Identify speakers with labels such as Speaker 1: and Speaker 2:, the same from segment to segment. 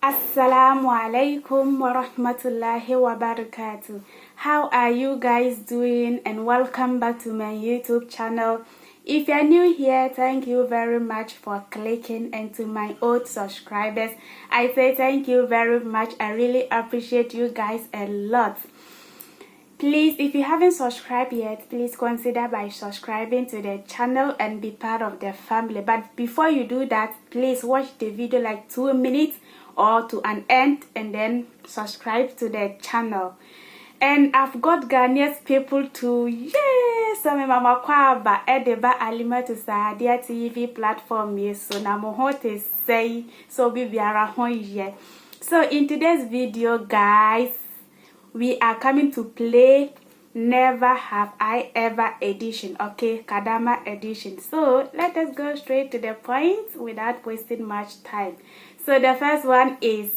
Speaker 1: Assalamu alaikum wa rahmatullahi wa barakatuh. How are you guys doing? And welcome back to my YouTube channel. If you're new here, thank you very much for clicking, and to my old subscribers, I say thank you very much. I really appreciate you guys a lot. Please, if you haven't subscribed yet, please consider by subscribing to the channel and be part of the family. But before you do that, please watch the video like 2 minutes or to an end and then subscribe to the channel. And I've got Ghanaian people to, yes, so my mama kwaba edeba alima to Sadia TV platform, yes, so na mohote say so bibiara honye. So in today's video, guys, we are coming to play Never Have I Ever edition, okay, Kadama edition. So let us go straight to the point without wasting much time. So the first one is,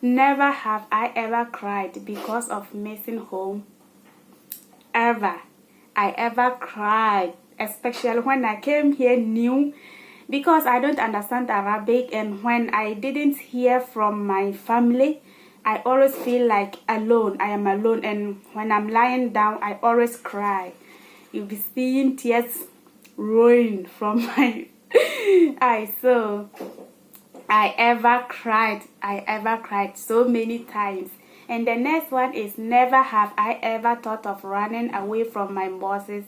Speaker 1: never have I ever cried because of missing home. Ever. I ever cried, especially when I came here new, because I don't understand Arabic, and when I didn't hear from my family, I always feel like alone. I am alone, and when I'm lying down, I always cry. You'll be seeing tears rolling from my eyes. So I ever cried so many times. And the next one is, never have I ever thought of running away from my bosses.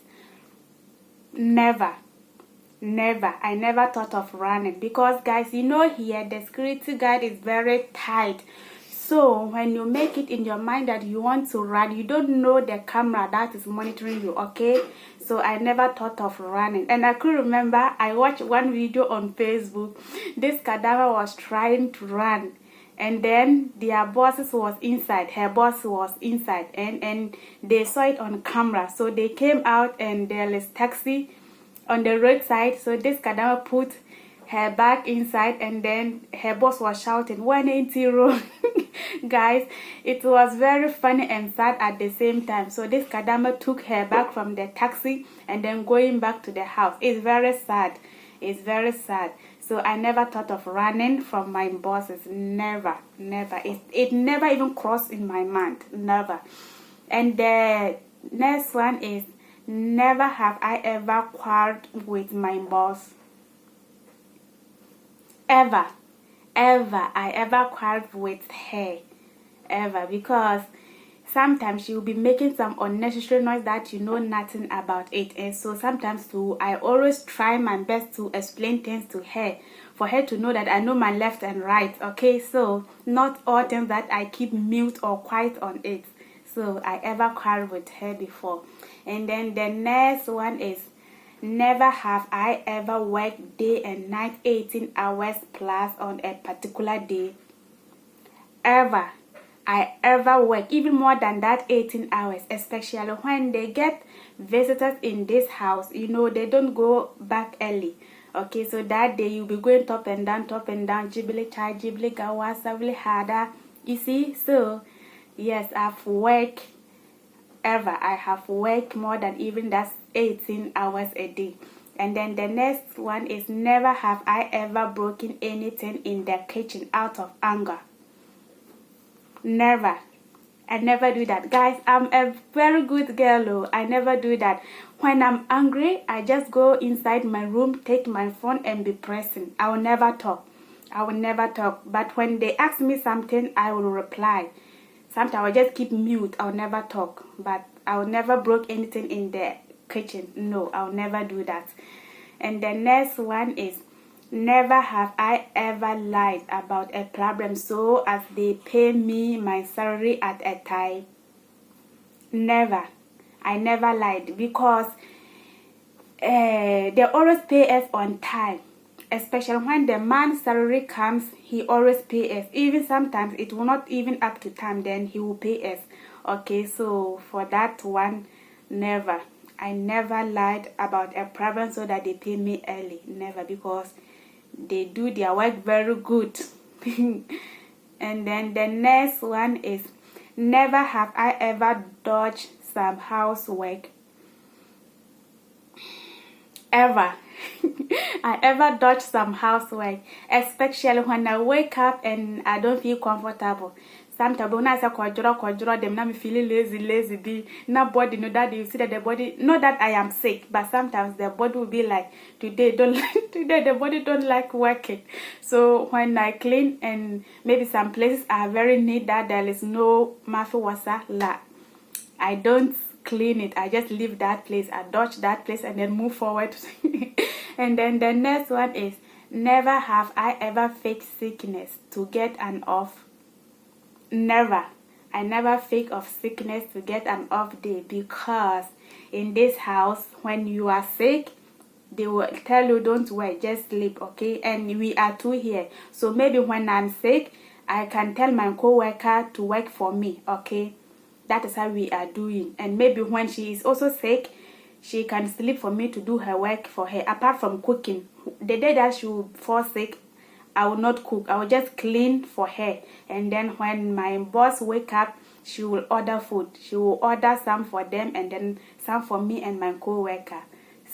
Speaker 1: Never. I never thought of running, because guys, you know, here the security guard is very tight. So when you make it in your mind that you want to run, you don't know the camera that is monitoring you, okay? So I never thought of running. And I could remember I watched one video on Facebook. This Kadama was trying to run, and then their bosses was inside, her boss was inside, and they saw it on camera. So they came out, and there is taxi on the roadside. So this Kadama put her bag inside, and then her boss was shouting 180. Guys, it was very funny and sad at the same time. So this Kadama took her bag from the taxi and then going back to the house. It's very sad. It's very sad. So I never thought of running from my bosses. Never. It never even crossed in my mind. Never. And the next one is, never have I ever quarreled with my boss. Ever I ever quarreled with her, ever, because sometimes she will be making some unnecessary noise that you know nothing about it. And so sometimes too, I always try my best to explain things to her, for her to know that I know my left and right, okay? So not all things that I keep mute or quiet on it. So I ever quarreled with her before. And then the next one is, never have I ever worked day and night 18 hours plus on a particular day. Ever. I ever work even more than that 18 hours, especially when they get visitors in this house. You know, they don't go back early. Okay, so that day you'll be going top and down, jibili chai, jibili gawa, savili hada. You see, so yes, I've worked. Ever I have worked more than even that's 18 hours a day. And then the next one is, never have I ever broken anything in the kitchen out of anger. Never. I never do that, guys. I'm a very good girl, though. I never do that. When I'm angry, I just go inside my room, take my phone and be pressing. I will never talk. But when they ask me something, I will reply. Sometimes I'll just keep mute. I'll never talk. But I'll never broke anything in the kitchen. No, I'll never do that. And the next one is, never have I ever lied about a problem so as they pay me my salary at a time. Never. I never lied, because they always pay us on time. Especially when the man's salary comes, he always pay us. Even sometimes it will not even up to time, then he will pay us. Okay, so for that one, never. I never lied about a problem so that they pay me early. Never, because they do their work very good. And then the next one is, never have I ever dodged some housework. Ever. I ever dodge some housework, especially when I wake up and I don't feel comfortable. Sometimes when I say kwadro them, now me feeling lazy be na body know that you see that the body, not that I am sick, but sometimes the body will be like today the body don't like working. So when I clean and maybe some places are very neat that there is no mafia wasa la, I don't clean it. I just leave that place. I dodge that place and then move forward. And then the next one is, never have I ever faked sickness to get an off. Never. I never fake of sickness to get an off day, because in this house when you are sick they will tell you don't work, just sleep, okay? And we are two here, so maybe when I'm sick I can tell my co-worker to work for me, okay? That is how we are doing. And maybe when she is also sick, she can sleep for me to do her work for her, apart from cooking. The day that she will fall sick, I will not cook. I will just clean for her. And then when my boss wake up, she will order food. She will order some for them and then some for me and my co-worker.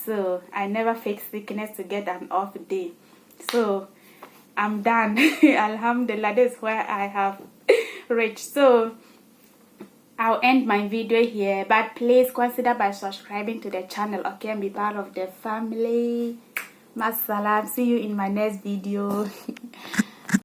Speaker 1: So I never fake sickness to get an off day. So I'm done. Alhamdulillah, this is where I have reached. So I'll end my video here, but please consider by subscribing to the channel, okay, and be part of the family. Masalam. See you in my next video.